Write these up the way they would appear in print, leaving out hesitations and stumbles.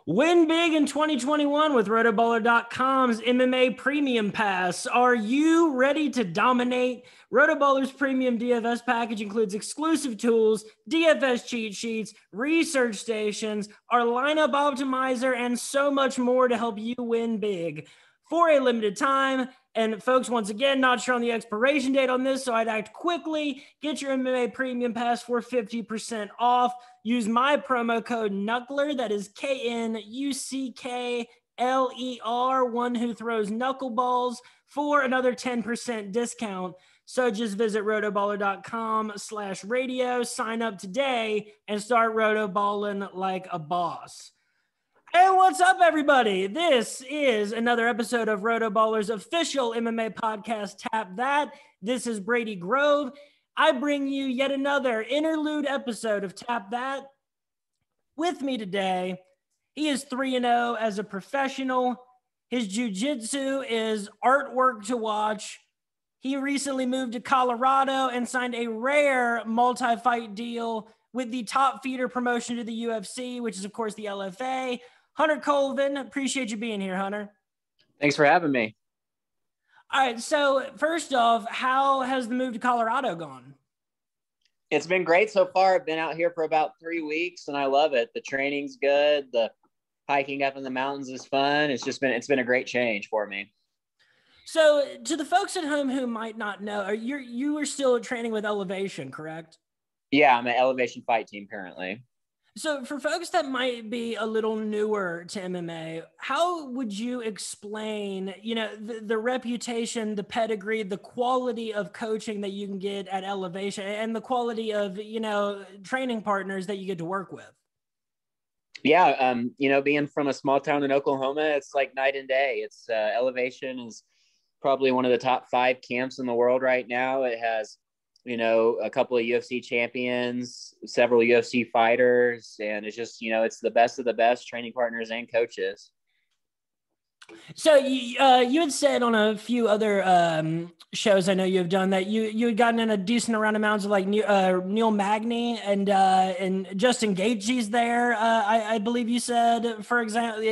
Win big in 2021 with RotoBaller.com's MMA Premium Pass. Are you ready to dominate? RotoBaller's Premium DFS package includes exclusive tools, DFS cheat sheets, research stations, our lineup optimizer, and so much more to help you win big. For a limited time, and folks, once again, not sure on the expiration date on this, so I'd act quickly. Get your MMA Premium Pass for 50% off. Use my promo code Knuckler, that is KNUCKLER, one who throws knuckleballs, for another 10% discount. So just visit rotoballer.com/radio, sign up today, and start rotoballing like a boss. Hey, what's up, everybody? This is another episode of RotoBaller's official MMA podcast, Tap That. This is Brady Grove. I bring you yet another interlude episode of Tap That. With me today, he is 3-0 as a professional. His jiu-jitsu is artwork to watch. He recently moved to Colorado and signed a rare multi-fight deal with the top feeder promotion to the UFC, which is, of course, the LFA. Hunter Colvin, appreciate you being here, Hunter. Thanks for having me. All right, so first off, how has the move to Colorado gone? It's been great so far. I've been out here for about 3 weeks, and I love it. The training's good. The hiking up in the mountains is fun. It's been a great change for me. So to the folks at home who might not know, you are still training with Elevation, correct? Yeah, I'm at Elevation Fight Team currently. So for folks that might be a little newer to MMA, how would you explain, the reputation, the pedigree, the quality of coaching that you can get at Elevation and the quality of, training partners that you get to work with? Yeah. Being from a small town in Oklahoma, it's like night and day. It's Elevation is probably one of the top 5 camps in the world right now. It has a couple of UFC champions, several UFC fighters, and it's just, it's the best of the best training partners and coaches. So you had said on a few other shows, I know you have done, that you had gotten in a decent amount of amounts of like Neil Magny and Justin Gaethje's there. I believe you said, for example.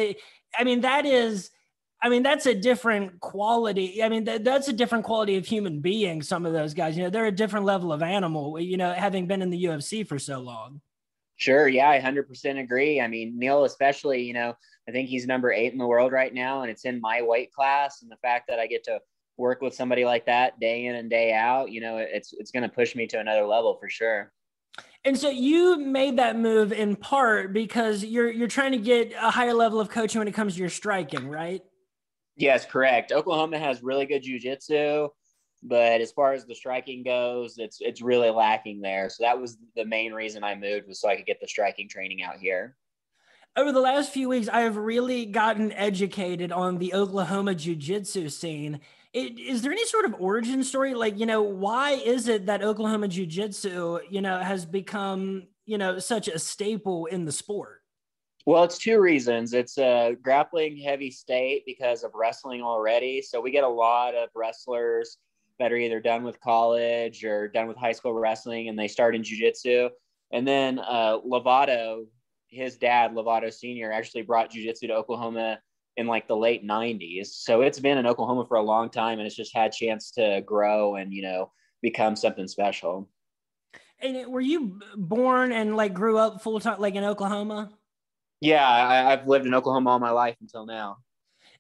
That's a different quality. That's a different quality of human being. Some of those guys, they're a different level of animal, having been in the UFC for so long. Sure. Yeah, I 100% agree. Neil, especially, I think he's number 8 in the world right now, and it's in my weight class. And the fact that I get to work with somebody like that day in and day out, it's going to push me to another level for sure. And so you made that move in part because you're trying to get a higher level of coaching when it comes to your striking, right? Yes, correct. Oklahoma has really good jiu-jitsu, but as far as the striking goes, it's really lacking there. So that was the main reason I moved, was so I could get the striking training out here. Over the last few weeks, I have really gotten educated on the Oklahoma jiu-jitsu scene. Is there any sort of origin story? Like, why is it that Oklahoma jiu-jitsu, has become, such a staple in the sport? Well, it's 2 reasons. It's a grappling heavy state because of wrestling already. So we get a lot of wrestlers that are either done with college or done with high school wrestling, and they start in jiu-jitsu. And then Lovato, his dad, Lovato Sr., actually brought jiu-jitsu to Oklahoma in like the late 90s. So it's been in Oklahoma for a long time, and it's just had a chance to grow and, become something special. And were you born and like grew up full time, like in Oklahoma? Yeah, I've lived in Oklahoma all my life until now.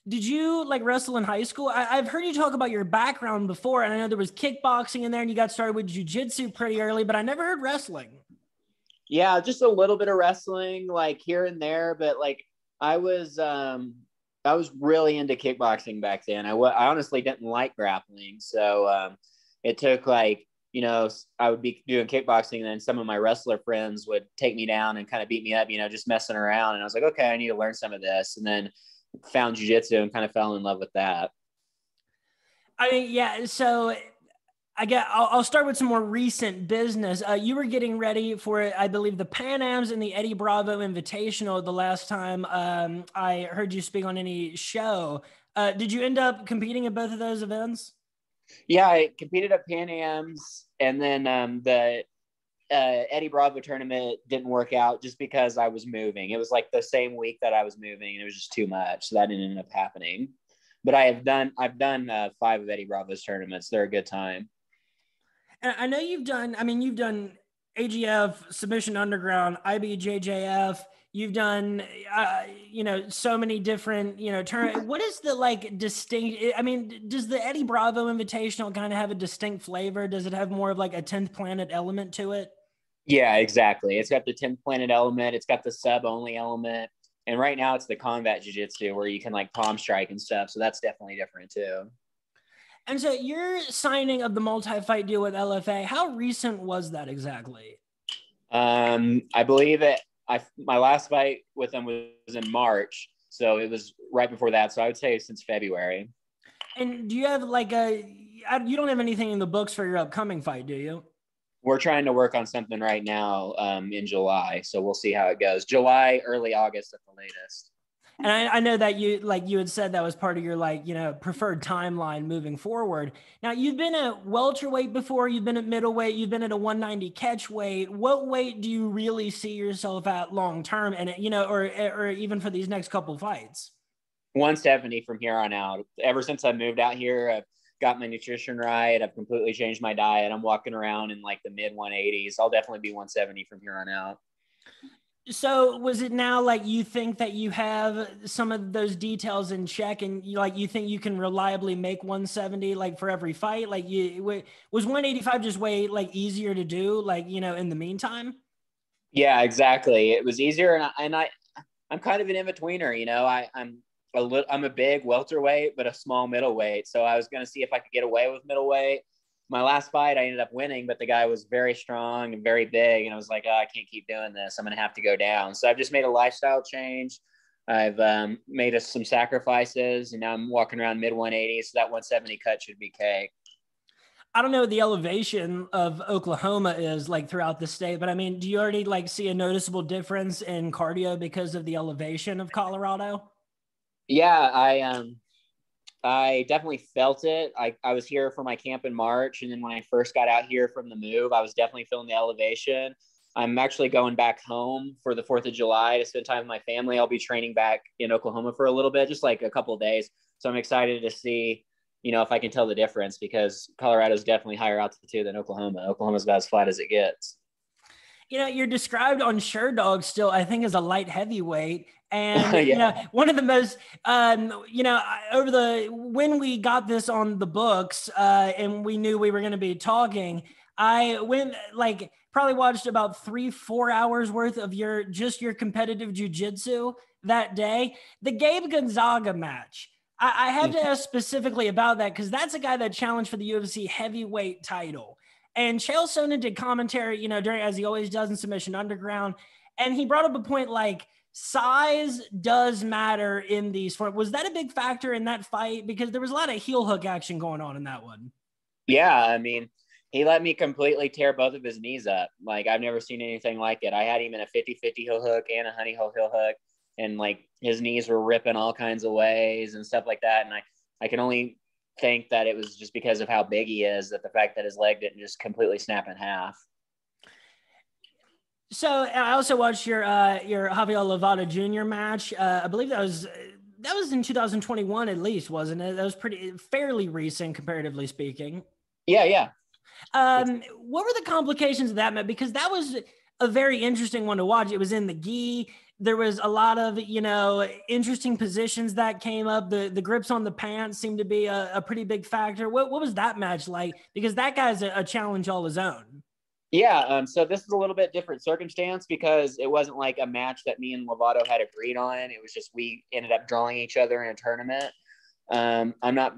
Did you like wrestle in high school? I've heard you talk about your background before, and I know there was kickboxing in there, and you got started with jiu-jitsu pretty early, but I never heard wrestling. Yeah, just a little bit of wrestling, like here and there, but like I was really into kickboxing back then. I honestly didn't like grappling, so it took like, I would be doing kickboxing, and then some of my wrestler friends would take me down and kind of beat me up, just messing around. And I was like, okay, I need to learn some of this. And then found jiu-jitsu and kind of fell in love with that. Yeah. So I'll start with some more recent business. You were getting ready for, I believe, the Pan Ams and the Eddie Bravo Invitational the last time I heard you speak on any show. Did you end up competing at both of those events? Yeah, I competed at Pan Am's, and then the Eddie Bravo tournament didn't work out just because I was moving. It was like the same week that I was moving, and it was just too much, so that didn't end up happening. But I've done 5 of Eddie Bravo's tournaments. They're a good time. And I know you've done AGF, Submission Underground, IBJJF. You've done, so many different, tournaments. What is the like distinct? I mean, does the Eddie Bravo Invitational kind of have a distinct flavor? Does it have more of like a 10th planet element to it? Yeah, exactly. It's got the 10th planet element. It's got the sub only element. And right now it's the combat jiu-jitsu where you can like palm strike and stuff. So that's definitely different too. And so your signing of the multi-fight deal with LFA, how recent was that exactly? I believe my last fight with them was in March. So it was right before that. So I would say since February. And do you have you don't have anything in the books for your upcoming fight, do you? We're trying to work on something right now in July. So we'll see how it goes. July, early August at the latest. And I know that you had said that was part of your preferred timeline moving forward. Now you've been at welterweight before, you've been at middleweight, you've been at a 190 catch weight. What weight do you really see yourself at long term, and or even for these next couple fights? 170 from here on out. Ever since I moved out here, I've got my nutrition right. I've completely changed my diet. I'm walking around in like the mid 180s. I'll definitely be 170 from here on out. So was it now like you think that you have some of those details in check, and you think you can reliably make 170 like for every fight? Like was 185 just way like easier to do in the meantime? Yeah, exactly. It was easier, and I'm kind of an in-betweener. I'm a big welterweight, but a small middleweight. So I was going to see if I could get away with middleweight. My last fight, I ended up winning, but the guy was very strong and very big. And I was like, I can't keep doing this. I'm going to have to go down. So I've just made a lifestyle change. I've made some sacrifices, and now I'm walking around mid 180s. So that 170 cut should be cake. I don't know what the elevation of Oklahoma is like throughout the state, but I mean, do you already see a noticeable difference in cardio because of the elevation of Colorado? Yeah, I definitely felt it. I was here for my camp in March, and then when I first got out here from the move, I was definitely feeling the elevation. I'm actually going back home for the 4th of July to spend time with my family. I'll be training back in Oklahoma for a little bit, just like a couple of days. So I'm excited to see, if I can tell the difference, because Colorado is definitely higher altitude than Oklahoma. Oklahoma's about as flat as it gets. You're described on Sherdog still, I think, as a light heavyweight. And, yeah. One of the most, when we got this on the books and we knew we were going to be talking, I went probably watched about 3-4 hours worth of your competitive jiu-jitsu that day. The Gabe Gonzaga match. I have to ask specifically about that, because that's a guy that challenged for the UFC heavyweight title. And Chael Sonnen did commentary, during, as he always does in Submission Underground. And he brought up a point like size does matter in these. Was that a big factor in that fight? Because there was a lot of heel hook action going on in that one. Yeah, I mean, he let me completely tear both of his knees up. Like, I've never seen anything like it. I had him in a 50-50 heel hook and a honey hole heel hook. And his knees were ripping all kinds of ways and stuff like that. And I can only think that it was just because of how big he is, that the fact that his leg didn't just completely snap in half. So I also watched your Javier Lovato Jr. match. I believe that was in 2021 at least, wasn't it? That was fairly recent, comparatively speaking. Yeah. What were the complications of that match? Because that was a very interesting one to watch. It was in the gi. There was a lot of, interesting positions that came up. The grips on the pants seemed to be a pretty big factor. What was that match like? Because that guy's a challenge all his own. Yeah. So this is a little bit different circumstance, because it wasn't like a match that me and Lovato had agreed on. It was just, we ended up drawing each other in a tournament. I'm not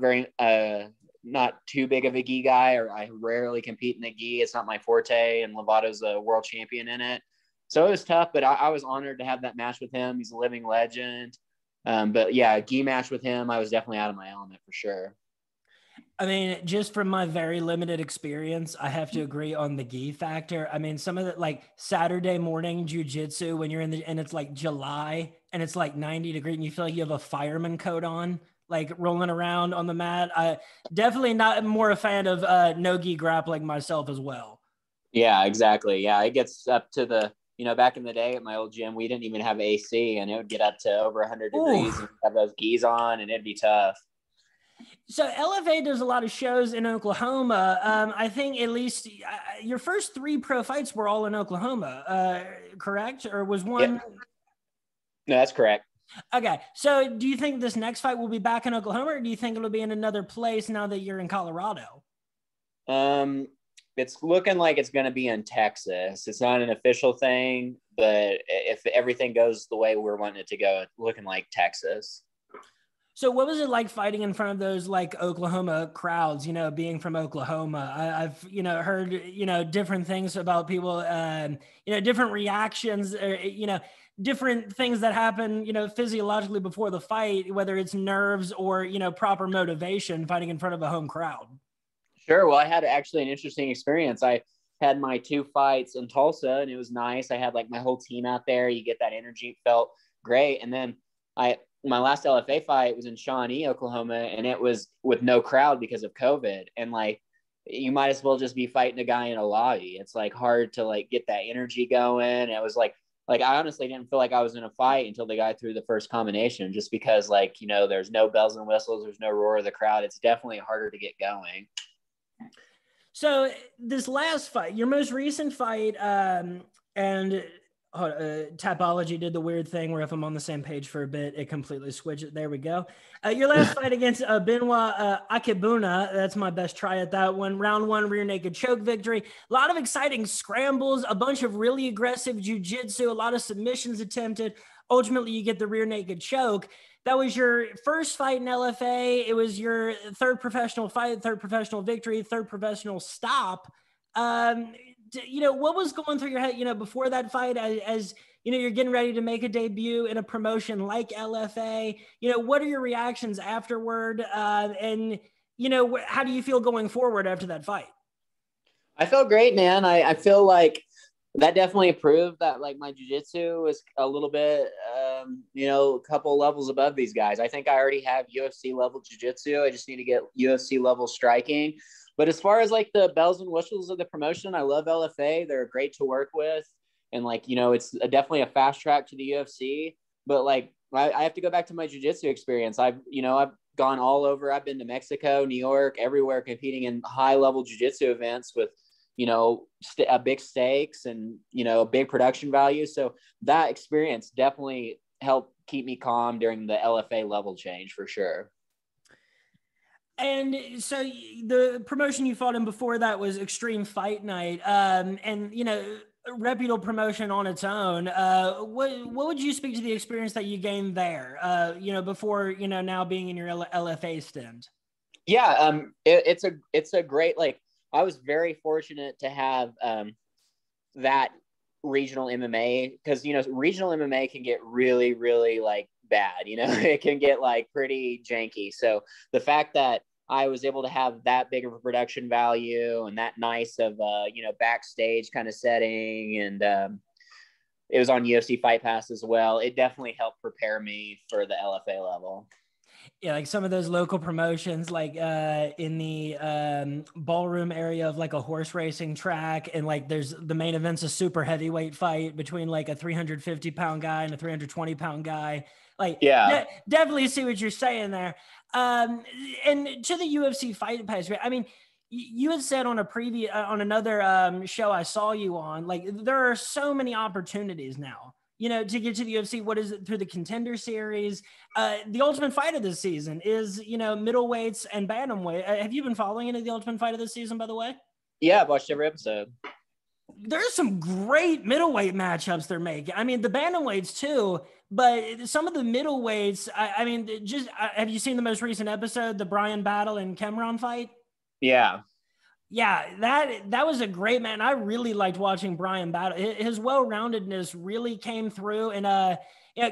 not too big of a gi guy, or I rarely compete in the gi. It's not my forte, and Lovato's a world champion in it. So it was tough, but I was honored to have that match with him. He's a living legend. But yeah, a gi match with him, I was definitely out of my element for sure. I mean, just from my very limited experience, I have to agree on the gi factor. I mean, some of the Saturday morning jiu-jitsu when you're and it's July and it's 90 degrees and you feel like you have a fireman coat on, rolling around on the mat. I definitely not more a fan of no gi grappling myself as well. Yeah, exactly. Yeah, it gets up to back in the day at my old gym, we didn't even have AC, and it would get up to over 100 Ooh. degrees and have those gis on, and it'd be tough. So LFA does a lot of shows in Oklahoma. I think at least your first 3 pro fights were all in Oklahoma, correct? Or was one? Yep. No, that's correct. Okay. So do you think this next fight will be back in Oklahoma, or do you think it'll be in another place now that you're in Colorado? It's looking like it's going to be in Texas. It's not an official thing, but if everything goes the way we're wanting it to go, it's looking like Texas. So what was it like fighting in front of those like Oklahoma crowds, being from Oklahoma? I've, heard, different things about people, different reactions, different things that happen, physiologically before the fight, whether it's nerves or, proper motivation fighting in front of a home crowd. Sure. Well, I had actually an interesting experience. I had my 2 fights in Tulsa, and it was nice. I had like my whole team out there. You get that energy, it felt great. And then my last LFA fight was in Shawnee, Oklahoma, and it was with no crowd because of COVID. And like, you might as well just be fighting a guy in a lobby. It's like hard to like get that energy going. It was like I honestly didn't feel like I was in a fight until the guy threw the first combination, just because like, there's no bells and whistles, there's no roar of the crowd. It's definitely harder to get going. So this last fight, your most recent fight, and Tapology did the weird thing where if I'm on the same page for a bit, it completely switches. There we go. Your last fight against Benoit Akebuna, that's my best try at that one. Round 1, rear naked choke victory. A lot of exciting scrambles, a bunch of really aggressive jiu-jitsu, a lot of submissions attempted. Ultimately, you get the rear naked choke. That was your first fight in LFA. It was your 3rd professional fight, 3rd professional victory, 3rd professional stop. What was going through your head, before that fight as you're getting ready to make a debut in a promotion like LFA? What are your reactions afterward? And how do you feel going forward after that fight? I feel great, man. I feel like that definitely proved that like my jiu-jitsu is a little bit, a couple levels above these guys. I think I already have UFC level jiu-jitsu. I just need to get UFC level striking. But as far as like the bells and whistles of the promotion, I love LFA. They're great to work with. And like, it's definitely a fast track to the UFC. But like, I have to go back to my jiu-jitsu experience. I've gone all over. I've been to Mexico, New York, everywhere competing in high level jiu-jitsu events with big stakes and, a big production value. So that experience definitely helped keep me calm during the LFA level change for sure. And so the promotion you fought in before that was Extreme Fight Night. And, a reputable promotion on its own. What would you speak to the experience that you gained there, before, now being in your LFA stint? Yeah. It's a great, like, I was very fortunate to have that regional MMA because, regional MMA can get really, really like bad, it can get like pretty janky. So the fact that I was able to have that big of a production value and that nice of, backstage kind of setting. And it was on UFC Fight Pass as well. It definitely helped prepare me for the LFA level. Yeah, like some of those local promotions, like in the ballroom area of like a horse racing track, and like there's the main event's a super heavyweight fight between like a 350-pound guy and a 320-pound guy. Like, yeah, definitely see what you're saying there. And to the UFC Fight Pass, I mean, you had said on another show I saw you on, like there are so many opportunities now, to get to the UFC. What is it through the Contender Series? The Ultimate Fight of this season is, middleweights and bantamweight. Have you been following any of the Ultimate Fight of this season, by the way? Yeah, I've watched every episode. There's some great middleweight matchups they're making. I mean, the bantamweights too, but some of the middleweights, I mean, just have you seen the most recent episode, the Brian Battle and Cameron fight? Yeah. Yeah, that was a great man. I really liked watching Brian battle. His well-roundedness really came through. And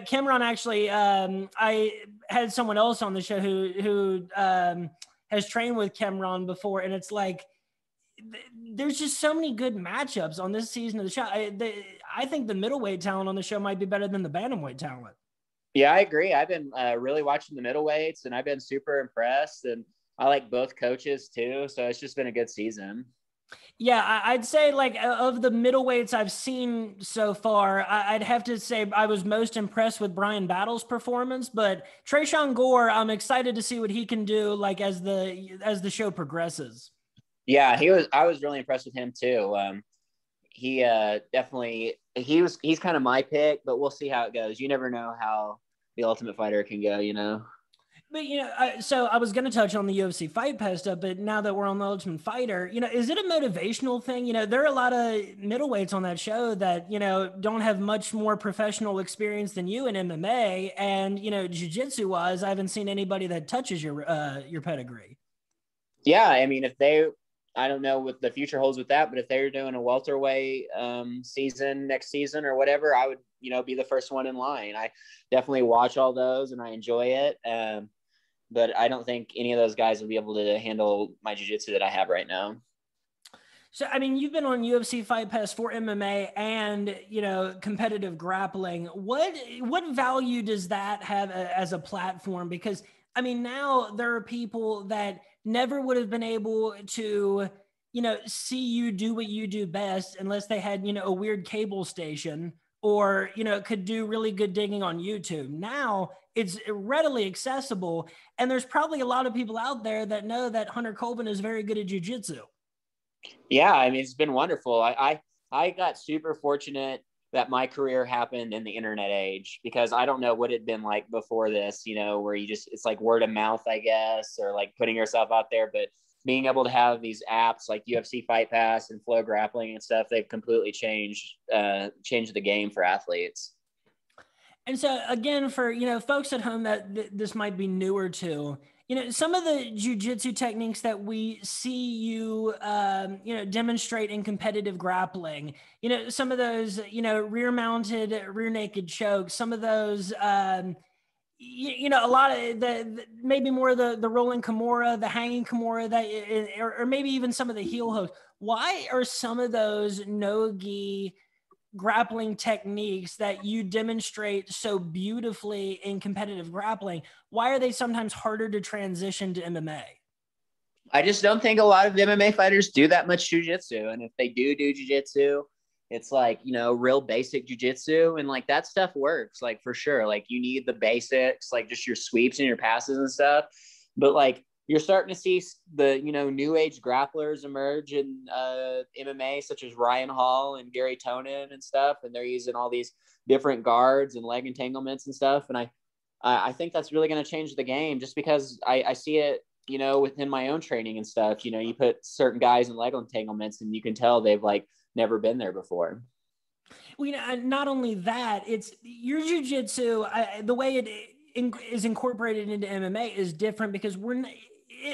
Cameron actually, I had someone else on the show who has trained with Cameron before, and it's like there's just so many good matchups on this season of the show. I think the middleweight talent on the show might be better than the bantamweight talent. Yeah, I agree. I've been really watching the middleweights, and I've been super impressed. And I like both coaches too, so it's just been a good season. Yeah, I'd say like of the middleweights I've seen so far, I'd have to say I was most impressed with Brian Battle's performance. But Trayshawn Gore, I'm excited to see what he can do like as the show progresses. Yeah, I was really impressed with him too. He definitely he's kind of my pick, but we'll see how it goes. You never know how the Ultimate Fighter can go, you know. But so I was going to touch on the UFC Fight Pass stuff, but now that we're on the Ultimate Fighter, is it a motivational thing? There are a lot of middleweights on that show that don't have much more professional experience than you in MMA, and jiu-jitsu wise, I haven't seen anybody that touches your pedigree. Yeah, I mean, I don't know what the future holds with that, but if they're doing a welterweight season next season or whatever, I would be the first one in line. I definitely watch all those and I enjoy it. But I don't think any of those guys will be able to handle my jiu-jitsu that I have right now. So, I mean, you've been on UFC Fight Pass for MMA and, competitive grappling. What value does that have as a platform? Because, I mean, now there are people that never would have been able to, see you do what you do best unless they had, a weird cable station or, could do really good digging on YouTube. Now it's readily accessible. And there's probably a lot of people out there that know that Hunter Colvin is very good at jiu-jitsu. Yeah, I mean, it's been wonderful. I got super fortunate that my career happened in the internet age, because I don't know what it'd been like before this, where it's like word of mouth, I guess, or like putting yourself out there. But being able to have these apps like UFC Fight Pass and Flow Grappling and stuff, they've completely changed the game for athletes. And so again, for, folks at home that this might be newer to, some of the jiu-jitsu techniques that we see you, demonstrate in competitive grappling, some of those, rear mounted, rear naked chokes, some of those, a lot of the maybe more of the rolling Kimura, the hanging Kimura, or maybe even some of the heel hooks. Why are some of those no-gi grappling techniques that you demonstrate so beautifully in competitive grappling, why are they sometimes harder to transition to MMA? I just don't think a lot of MMA fighters do that much jiu-jitsu. And if they do jiu-jitsu, it's like, real basic jiu-jitsu, and like that stuff works, like for sure. Like you need the basics, like just your sweeps and your passes and stuff. But like you're starting to see the, new age grapplers emerge in MMA, such as Ryan Hall and Gary Tonin and stuff. And they're using all these different guards and leg entanglements and stuff. And I think that's really going to change the game, just because I see it, within my own training and stuff. You put certain guys in leg entanglements and you can tell they've like never been there before. Well, not only that, it's your jiu-jitsu, the way it is incorporated into MMA is different, because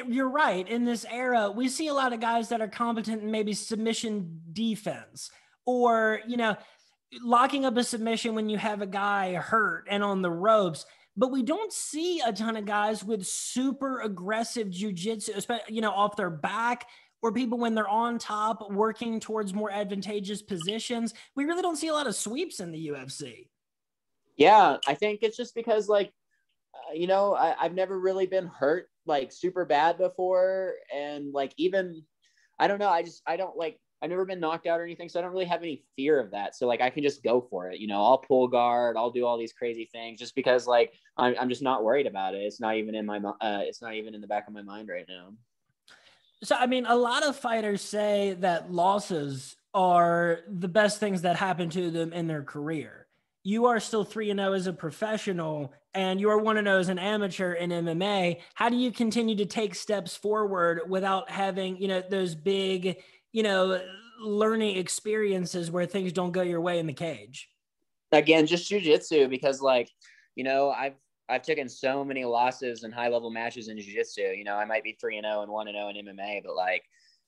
you're right. In this era, we see a lot of guys that are competent in maybe submission defense, or, locking up a submission when you have a guy hurt and on the ropes. But we don't see a ton of guys with super aggressive jiu-jitsu, especially, off their back, or people when they're on top working towards more advantageous positions. We really don't see a lot of sweeps in the UFC. Yeah, I think it's just because like, I've never really been hurt like super bad before. And like, even, I don't know, I've never been knocked out or anything, so I don't really have any fear of that. So like I can just go for it. I'll pull guard, I'll do all these crazy things, just because like I'm just not worried about it. It's not even in the back of my mind right now. So, I mean, a lot of fighters say that losses are the best things that happen to them in their career. You are still 3-0 as a professional, and you are 1-0 as an amateur in MMA. How do you continue to take steps forward without having, those big, learning experiences where things don't go your way in the cage? Again, just jiu-jitsu, because like, I've taken so many losses in high level matches in jiu-jitsu. I might be 3-0 and 1-0 in MMA, but like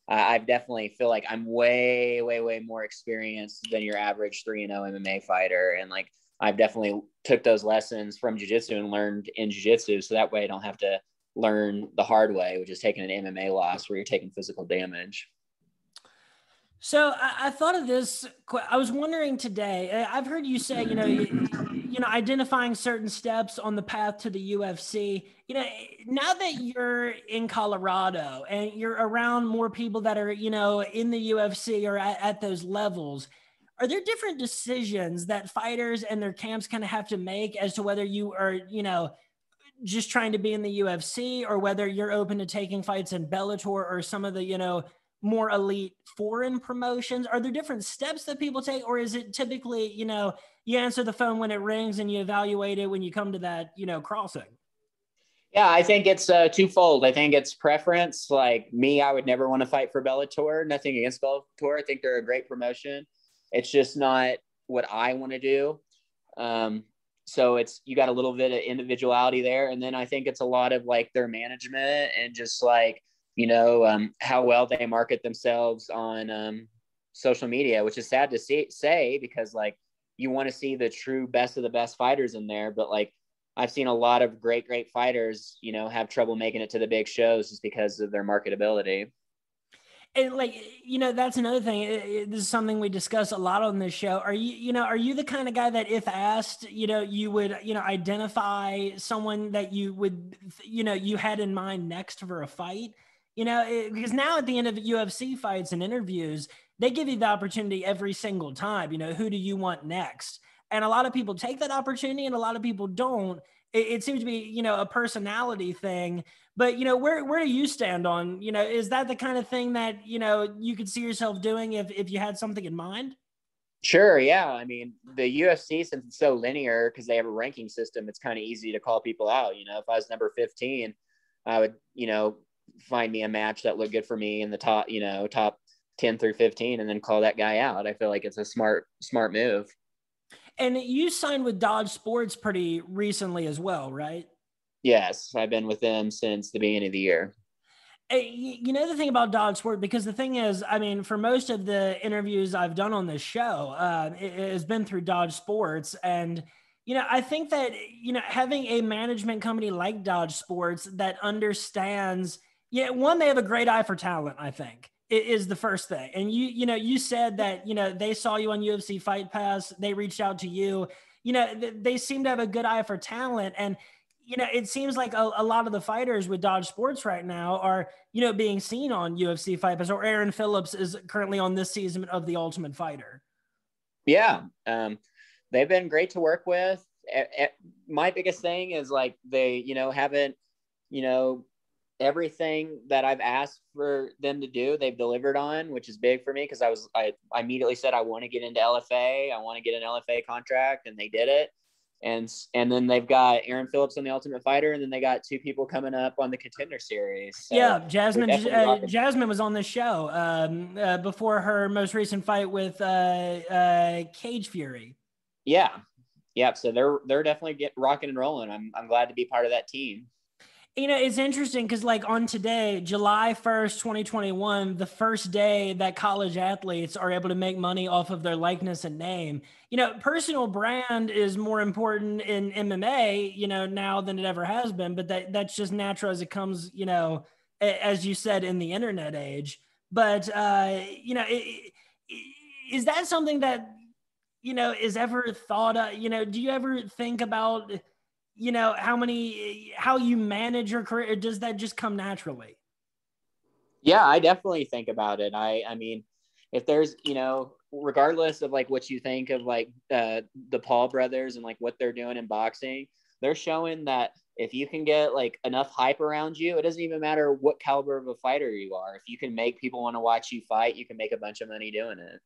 I definitely feel like I'm way, way, way more experienced than your average 3-0 MMA fighter. And like, I've definitely took those lessons from jiu-jitsu and learned in jiu-jitsu. So that way I don't have to learn the hard way, which is taking an MMA loss where you're taking physical damage. So I thought of this. I was wondering today. I've heard you say, identifying certain steps on the path to the UFC. Now that you're in Colorado and you're around more people that are, in the UFC or at those levels, are there different decisions that fighters and their camps kind of have to make as to whether you are, just trying to be in the UFC or whether you're open to taking fights in Bellator or some of the, more elite foreign promotions? Are there different steps that people take, or is it typically, you answer the phone when it rings and you evaluate it when you come to that, crossing? Yeah, I think it's twofold. I think it's preference. Like me, I would never want to fight for Bellator. Nothing against Bellator. I think they're a great promotion. It's just not what I want to do. So you got a little bit of individuality there. And then I think it's a lot of like their management and just like, how well they market themselves on social media, which is sad to say because like you want to see the true best of the best fighters in there. But like I've seen a lot of great fighters, have trouble making it to the big shows just because of their marketability. And like, that's another thing. This is something we discuss a lot on this show. Are you the kind of guy that if asked, you would, identify someone that you would, you had in mind next for a fight? Because now at the end of UFC fights and interviews, they give you the opportunity every single time, who do you want next? And a lot of people take that opportunity and a lot of people don't. It seems to be, a personality thing. But, where do you stand on, is that the kind of thing that, you could see yourself doing if you had something in mind? Sure. Yeah. I mean, the UFC, since it's so linear because they have a ranking system, it's kind of easy to call people out. If I was number 15, I would, find me a match that looked good for me in the top 10 through 15 and then call that guy out. I feel like it's a smart move. And you signed with Dodge Sports pretty recently as well, right? Yes, I've been with them since the beginning of the year. The thing about Dodge Sport, because the thing is, I mean, for most of the interviews I've done on this show, it has been through Dodge Sports. And, I think that, having a management company like Dodge Sports that understands, one, they have a great eye for talent, I think, is the first thing. And you said that, they saw you on UFC Fight Pass, they reached out to you, they seem to have a good eye for talent. And, it seems like a lot of the fighters with Dodge Sports right now are, being seen on UFC Fight Pass, or Aaron Phillips is currently on this season of The Ultimate Fighter. Yeah. They've been great to work with. My biggest thing is like they, haven't, everything that I've asked for them to do, they've delivered on, which is big for me because I immediately said I want to get into LFA. I want to get an LFA contract, and they did it. And then they've got Aaron Phillips on The Ultimate Fighter, and then they got two people coming up on the Contender Series. So yeah, Jasmine was on this show before her most recent fight with Cage Fury. Yeah. So they're definitely rocking and rolling. I'm glad to be part of that team. It's interesting because like on today, July 1st, 2021, the first day that college athletes are able to make money off of their likeness and name, personal brand is more important in MMA, now than it ever has been, but that's just natural as it comes, as you said, in the internet age. But, is that something that, is ever thought of, do you ever think about, how you manage your career? Does that just come naturally? Yeah, I definitely think about it. I mean, if there's, regardless of like what you think of like the Paul brothers and like what they're doing in boxing, they're showing that if you can get like enough hype around you, it doesn't even matter what caliber of a fighter you are. If you can make people want to watch you fight, you can make a bunch of money doing it.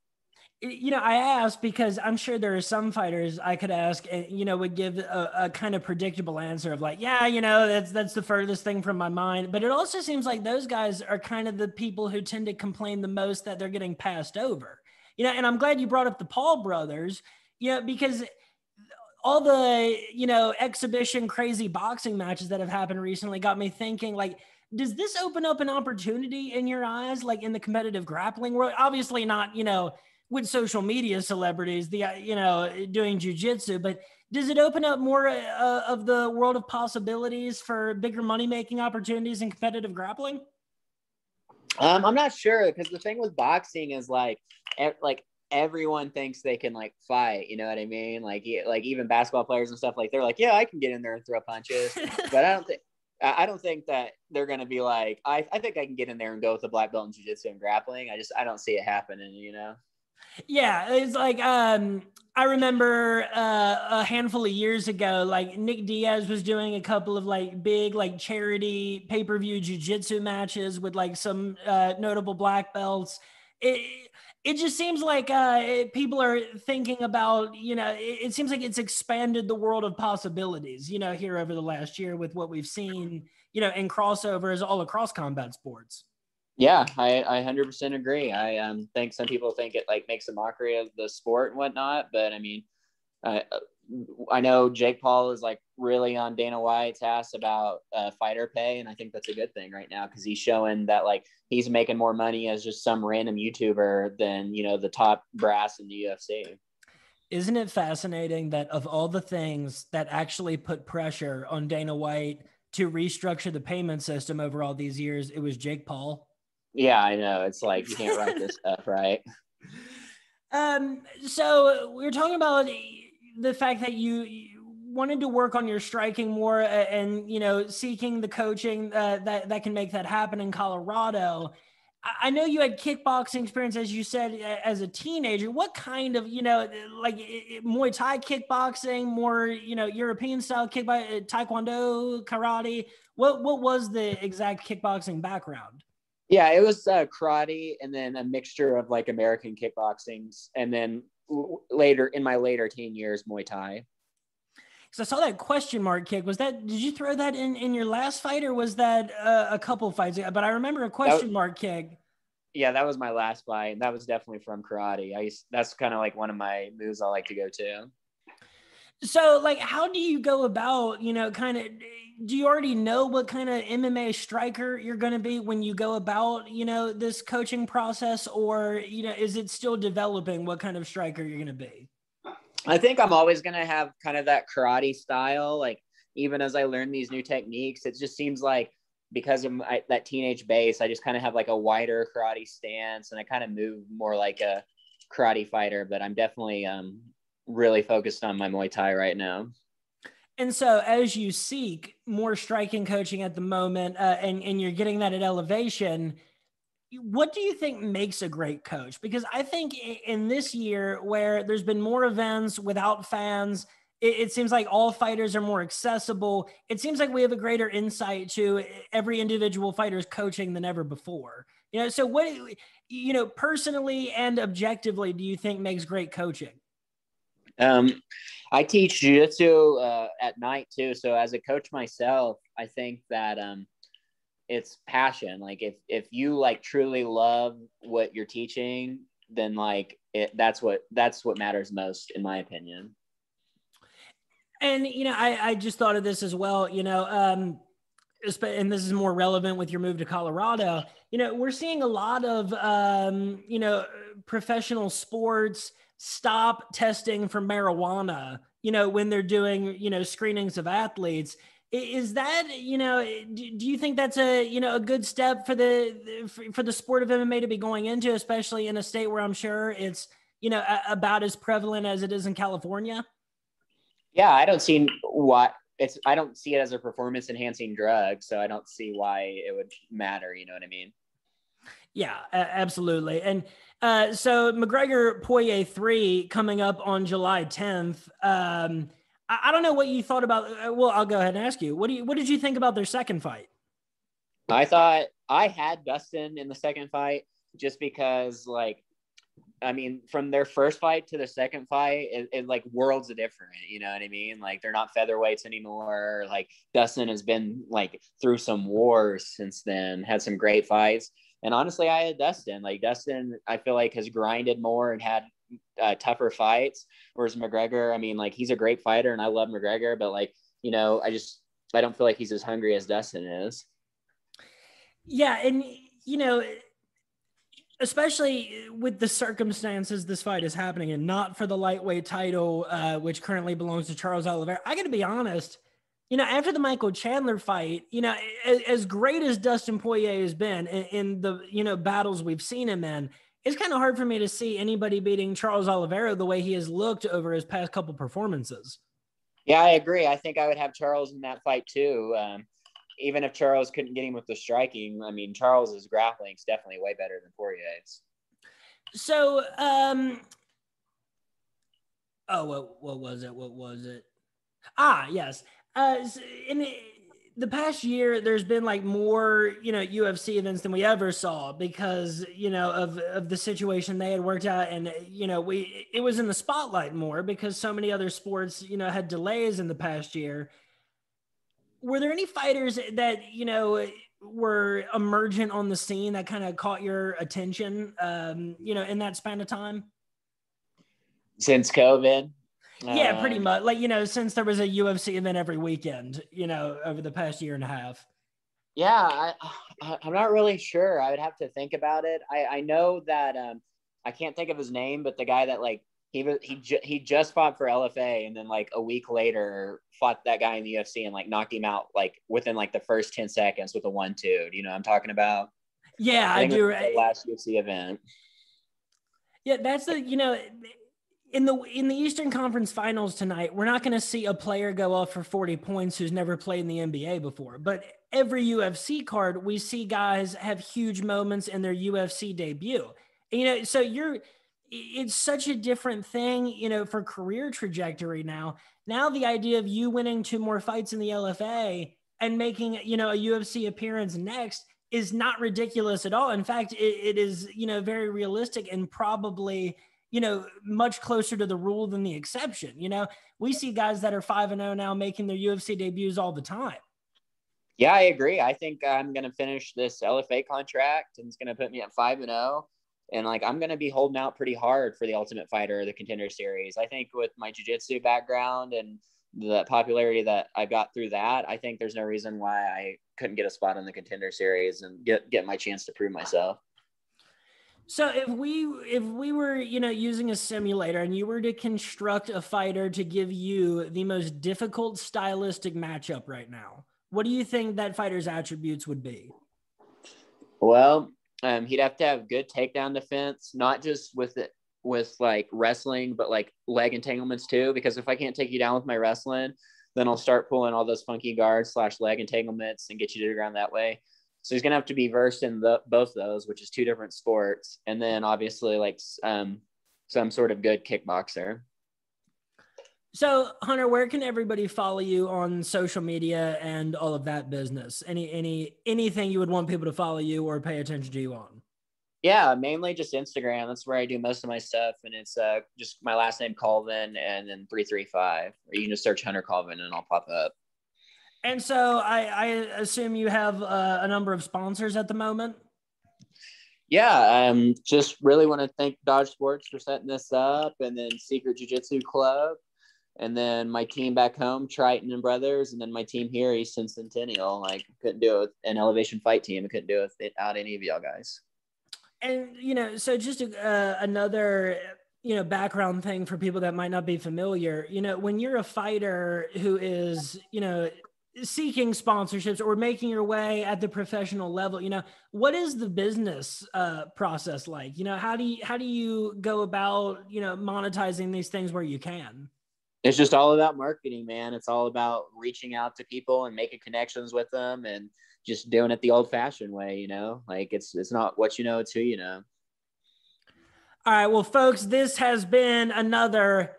I asked because I'm sure there are some fighters I could ask and, would give a kind of predictable answer of like, yeah, that's the furthest thing from my mind. But it also seems like those guys are kind of the people who tend to complain the most that they're getting passed over, and I'm glad you brought up the Paul brothers, because all the, exhibition crazy boxing matches that have happened recently got me thinking like, does this open up an opportunity in your eyes, like in the competitive grappling world? Obviously not, with social media celebrities, doing jujitsu, but does it open up more of the world of possibilities for bigger money-making opportunities in competitive grappling? I'm not sure, because the thing with boxing is like everyone thinks they can like fight. You know what I mean? Like even basketball players and stuff, like they're like, yeah, I can get in there and throw punches, but I don't think that they're going to be like, I think I can get in there and go with a black belt in jiu-jitsu and grappling. I don't see it happening, you know? Yeah, it's like I remember a handful of years ago, like Nick Diaz was doing a couple of like big like charity pay-per-view jiu-jitsu matches with like some notable black belts. It just seems like people are thinking about, it seems like it's expanded the world of possibilities, here over the last year with what we've seen, in crossovers all across combat sports. Yeah, I 100% agree. I think some people think it like makes a mockery of the sport and whatnot, but I mean, I know Jake Paul is like really on Dana White's ass about fighter pay, and I think that's a good thing right now, because he's showing that like he's making more money as just some random YouTuber than the top brass in the UFC. Isn't it fascinating that of all the things that actually put pressure on Dana White to restructure the payment system over all these years, it was Jake Paul? Yeah, I know. It's like, you can't write this stuff, right? So we were talking about the fact that you wanted to work on your striking more and, seeking the coaching that can make that happen in Colorado. I know you had kickboxing experience, as you said, as a teenager. What kind of, like Muay Thai kickboxing, more, European style kickboxing, Taekwondo, karate? What was the exact kickboxing background? Yeah, it was karate, and then a mixture of like American kickboxings, and then later in my later teen years, Muay Thai. So I saw that question mark kick. Did you throw that in your last fight, or was that a couple fights? But I remember a question mark kick. Yeah, that was my last fight. That was definitely from karate. That's kind of like one of my moves I like to go to. So like, how do you go about, do you already know what kind of MMA striker you're going to be when you go about, this coaching process, or, is it still developing what kind of striker you're going to be? I think I'm always going to have kind of that karate style. Like, even as I learn these new techniques, it just seems like because of that teenage base, I just kind of have like a wider karate stance, and I kind of move more like a karate fighter, but I'm definitely really focused on my Muay Thai right now. And so as you seek more striking coaching at the moment, and you're getting that at elevation, what do you think makes a great coach? Because I think in this year where there's been more events without fans, it seems like all fighters are more accessible. It seems like we have a greater insight to every individual fighter's coaching than ever before. So what, personally and objectively, do you think makes great coaching? I teach jiu-jitsu at night too. So as a coach myself, I think that it's passion. Like if you like truly love what you're teaching, then like that's what matters most, in my opinion. And I just thought of this as well. And this is more relevant with your move to Colorado. We're seeing a lot of professional sports stop testing for marijuana, when they're doing, screenings of athletes. Is that, do you think that's a good step for the sport of MMA to be going into, especially in a state where I'm sure it's, about as prevalent as it is in California? Yeah, I don't see it as a performance enhancing drug, so I don't see why it would matter. You know what I mean? Yeah, absolutely. And so McGregor Poirier 3 coming up on July 10th. I don't know what you thought about. Well, I'll go ahead and ask you. What did you think about their second fight? I thought I had Dustin in the second fight just because, like, I mean, from their first fight to their second fight, it like worlds of different. You know what I mean? Like, they're not featherweights anymore. Like, Dustin has been like through some wars since then, had some great fights. And honestly, I had Dustin. Like, Dustin, I feel like has grinded more and had tougher fights. Whereas McGregor, I mean, like, he's a great fighter and I love McGregor, but like, I don't feel like he's as hungry as Dustin is. Yeah. And, especially with the circumstances this fight is happening, and not for the lightweight title, which currently belongs to Charles Oliveira. I got to be honest, After the Michael Chandler fight, as great as Dustin Poirier has been in the, battles we've seen him in, it's kind of hard for me to see anybody beating Charles Oliveira the way he has looked over his past couple performances. Yeah, I agree. I think I would have Charles in that fight too. Even if Charles couldn't get him with the striking, I mean, Charles's grappling is definitely way better than Poirier's. So, what was it? Yes. In the past year, there's been like more, UFC events than we ever saw because, of the situation they had worked out. And, it was in the spotlight more because so many other sports, had delays in the past year. Were there any fighters that, were emergent on the scene that kind of caught your attention, in that span of time? Since COVID? Yeah, pretty much. Like, since there was a UFC event every weekend, over the past year and a half. Yeah, I'm not really sure. I would have to think about it. I know that I can't think of his name, but the guy that like he just fought for LFA and then like a week later fought that guy in the UFC and like knocked him out like within like the first 10 seconds with a 1-2. Do you know what I'm talking about? Yeah, I do. The last UFC event. Yeah, that's the in the Eastern Conference Finals tonight, we're not going to see a player go off for 40 points who's never played in the NBA before. But every UFC card, we see guys have huge moments in their UFC debut. And, so it's such a different thing, for career trajectory now. Now the idea of you winning 2 more fights in the LFA and making, a UFC appearance next is not ridiculous at all. In fact, it is, very realistic and probably – much closer to the rule than the exception. We see guys that are 5-0 now making their UFC debuts all the time. Yeah, I agree. I think I'm going to finish this LFA contract and it's going to put me at 5-0. And like, I'm going to be holding out pretty hard for the Ultimate Fighter, the Contender Series. I think with my jiu-jitsu background and the popularity that I got through that, I think there's no reason why I couldn't get a spot on the Contender Series and get my chance to prove myself. So if we were, using a simulator and you were to construct a fighter to give you the most difficult stylistic matchup right now, what do you think that fighter's attributes would be? Well, he'd have to have good takedown defense, not just with like wrestling, but like leg entanglements too. Because if I can't take you down with my wrestling, then I'll start pulling all those funky guards / leg entanglements and get you to the ground that way. So he's going to have to be versed in both those, which is 2 different sports. And then obviously like some sort of good kickboxer. So Hunter, where can everybody follow you on social media and all of that business? Anything you would want people to follow you or pay attention to you on? Yeah, mainly just Instagram. That's where I do most of my stuff. And it's just my last name, Colvin, and then 335. Or you can just search Hunter Colvin and I'll pop up. And so I assume you have a number of sponsors at the moment? Yeah, just really want to thank Dodge Sports for setting this up, and then Secret Jiu-Jitsu Club, and then my team back home, Triton and Brothers, and then my team here, Easton Centennial. Like, couldn't do it with an Elevation Fight team. I couldn't do it without any of y'all guys. And, so just another background thing for people that might not be familiar, when you're a fighter who is, seeking sponsorships or making your way at the professional level, what is the business process like? How do you go about, monetizing these things where you can? It's just all about marketing, man. It's all about reaching out to people and making connections with them and just doing it the old fashioned way, like it's not what you know, it's who you know. All right. Well, folks, this has been another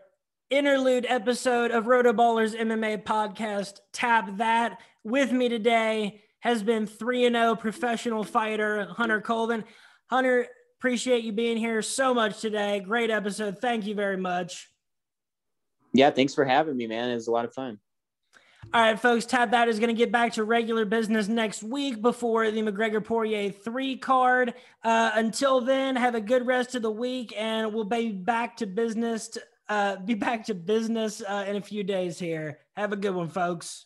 interlude episode of RotoBaller's MMA podcast. Tap that. With me today has been 3-0 professional fighter Hunter Colvin. Hunter, appreciate you being here so much today. Great episode. Thank you very much. Yeah, thanks for having me, man. It was a lot of fun. All right, folks, Tap That is going to get back to regular business next week before the McGregor-Poirier 3 card. Until then, have a good rest of the week, and we'll be back to business in a few days here. Have a good one, folks.